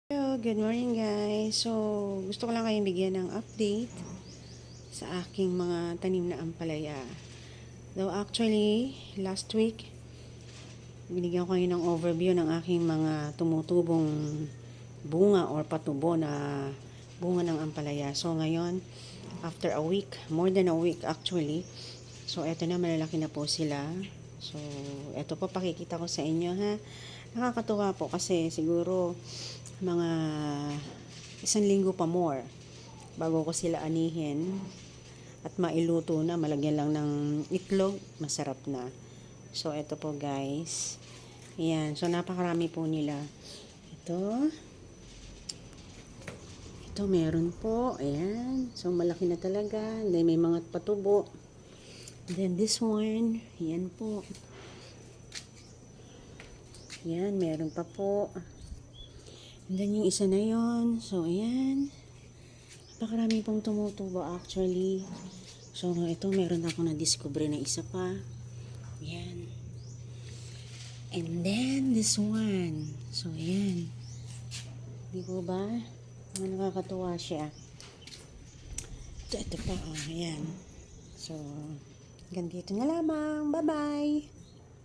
Hello, good morning guys. So, gusto ko lang kayong bigyan ng update sa aking mga tanim na ampalaya. Though actually, last week, binigyan ko kayo ng overview ng aking mga tumutubong bunga or patubo na bunga ng ampalaya. So, ngayon, after a week, more than a week actually, so eto na, malalaki na po sila. So, eto po pakikita ko sa inyo ha. Nakakatuwa po kasi siguro mga 1 linggo pa more bago ko sila anihin at mailuto na, malagyan lang ng itlog, masarap na. So eto po guys, ayan, so napakarami po nila. Ito meron po, ayan, so malaki na talaga. Then may mga patubo. Then this one, ayan po, ayan, meron pa po. And then yung isa na yon, so ayan, napakarami pong tumutubo actually. So ito, meron ako na-discover na isa pa, ayan. And then this one, so ayan, di ko ba nakakatuwa siya. Ito pa, oh, ayan. So ganito na lamang, bye bye.